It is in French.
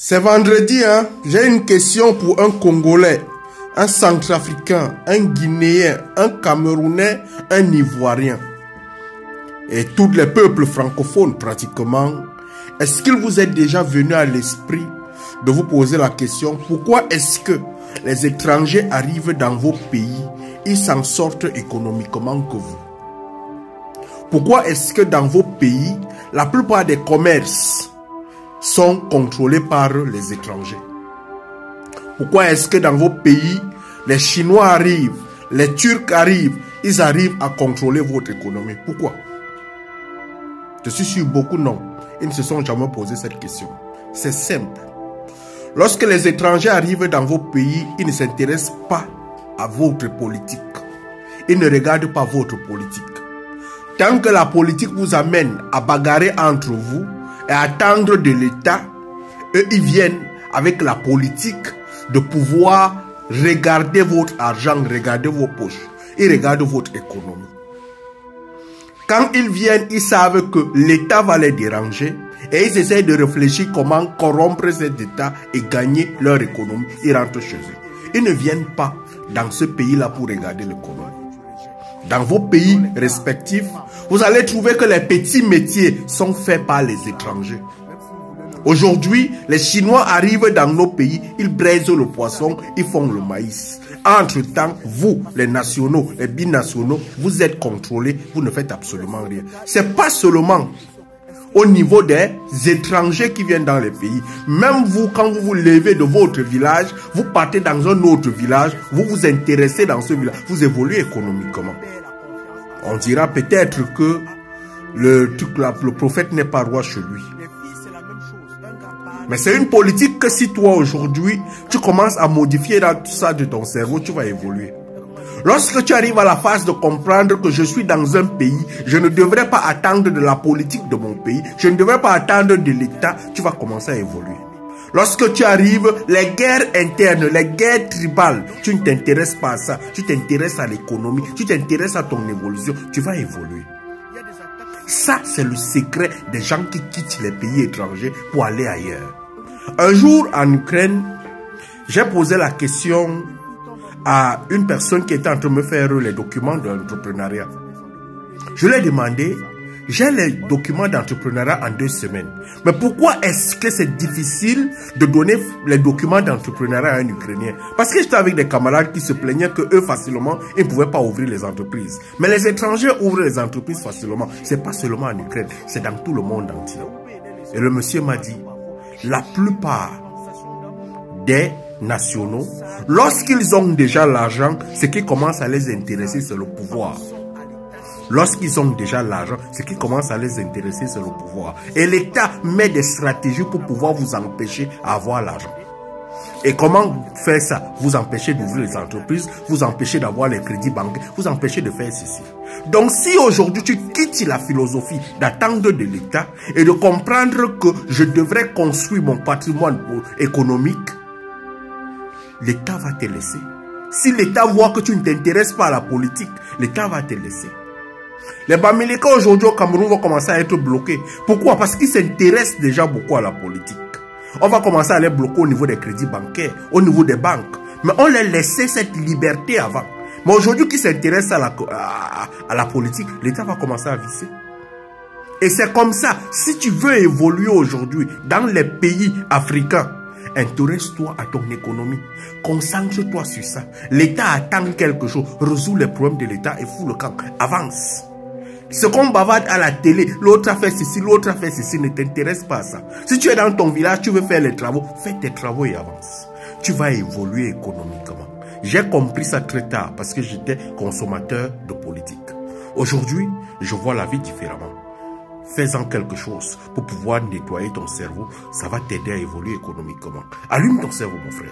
C'est vendredi, hein? J'ai une question pour un Congolais, un Centrafricain, un Guinéen, un Camerounais, un Ivoirien. Et tous les peuples francophones pratiquement. Est-ce qu'il vous est déjà venu à l'esprit de vous poser la question, pourquoi est-ce que les étrangers arrivent dans vos pays, ils s'en sortent économiquement que vous? Pourquoi est-ce que dans vos pays, la plupart des commerces sont contrôlés par les étrangers? Pourquoi est-ce que dans vos pays, les Chinois arrivent, les Turcs arrivent, ils arrivent à contrôler votre économie? Pourquoi? Je suis sûr beaucoup non. Ils ne se sont jamais posé cette question. C'est simple. Lorsque les étrangers arrivent dans vos pays, ils ne s'intéressent pas à votre politique. Ils ne regardent pas votre politique. Tant que la politique vous amène à bagarrer entre vous et à attendre de l'État, eux, ils viennent avec la politique de pouvoir regarder votre argent, regarder vos poches. Ils regardent votre économie. Quand ils viennent, ils savent que l'État va les déranger et ils essaient de réfléchir comment corrompre cet État et gagner leur économie. Ils rentrent chez eux. Ils ne viennent pas dans ce pays-là pour regarder l'économie. Dans vos pays respectifs, vous allez trouver que les petits métiers sont faits par les étrangers. Aujourd'hui, les Chinois arrivent dans nos pays, ils braisent le poisson, ils font le maïs. Entre-temps, vous, les nationaux, les binationaux, vous êtes contrôlés, vous ne faites absolument rien. C'est pas seulement au niveau des étrangers qui viennent dans les pays. Même vous, quand vous vous levez de votre village, vous partez dans un autre village, vous vous intéressez dans ce village, vous évoluez économiquement. On dira peut-être que le prophète n'est pas roi chez lui. Mais c'est une politique que si toi aujourd'hui, tu commences à modifier dans tout ça de ton cerveau, tu vas évoluer. Lorsque tu arrives à la phase de comprendre que je suis dans un pays, je ne devrais pas attendre de la politique de mon pays, je ne devrais pas attendre de l'État, tu vas commencer à évoluer. Lorsque tu arrives, les guerres internes, les guerres tribales, tu ne t'intéresses pas à ça, tu t'intéresses à l'économie, tu t'intéresses à ton évolution, tu vas évoluer. Ça, c'est le secret des gens qui quittent les pays étrangers pour aller ailleurs. Un jour, en Ukraine, j'ai posé la question à une personne qui était en train de me faire les documents d'entrepreneuriat. Je lui ai demandé, j'ai les documents d'entrepreneuriat en 2 semaines. Mais pourquoi est-ce que c'est difficile de donner les documents d'entrepreneuriat à un Ukrainien? Parce que j'étais avec des camarades qui se plaignaient que eux facilement, ils ne pouvaient pas ouvrir les entreprises. Mais les étrangers ouvrent les entreprises facilement. C'est pas seulement en Ukraine, c'est dans tout le monde entier. Et le monsieur m'a dit, la plupart des nationaux, lorsqu'ils ont déjà l'argent, ce qui commence à les intéresser, c'est le pouvoir. Lorsqu'ils ont déjà l'argent, ce qui commence à les intéresser, c'est le pouvoir. Et l'État met des stratégies pour pouvoir vous empêcher d'avoir l'argent. Et comment faire ça? Vous empêcher d'ouvrir les entreprises, vous empêcher d'avoir les crédits bancaires, vous empêcher de faire ceci. Donc si aujourd'hui tu quittes la philosophie d'attendre de l'État et de comprendre que je devrais construire mon patrimoine économique, l'État va te laisser. Si l'État voit que tu ne t'intéresses pas à la politique, l'État va te laisser. Les Bamileke aujourd'hui au Cameroun vont commencer à être bloqués. Pourquoi? Parce qu'ils s'intéressent déjà beaucoup à la politique. On va commencer à les bloquer au niveau des crédits bancaires, au niveau des banques. Mais on les laissait cette liberté avant. Mais aujourd'hui, qui s'intéressent à la politique, l'État va commencer à visser. Et c'est comme ça. Si tu veux évoluer aujourd'hui dans les pays africains, intéresse-toi à ton économie. Concentre-toi sur ça. L'État attend quelque chose. Résous les problèmes de l'État et fous le camp. Avance. Ce qu'on bavarde à la télé, l'autre a fait ceci, l'autre a fait ceci, ne t'intéresse pas à ça. Si tu es dans ton village, tu veux faire les travaux, fais tes travaux et avance. Tu vas évoluer économiquement. J'ai compris ça très tard parce que j'étais consommateur de politique. Aujourd'hui, je vois la vie différemment. Fais-en quelque chose pour pouvoir nettoyer ton cerveau. Ça va t'aider à évoluer économiquement. Allume ton cerveau, mon frère.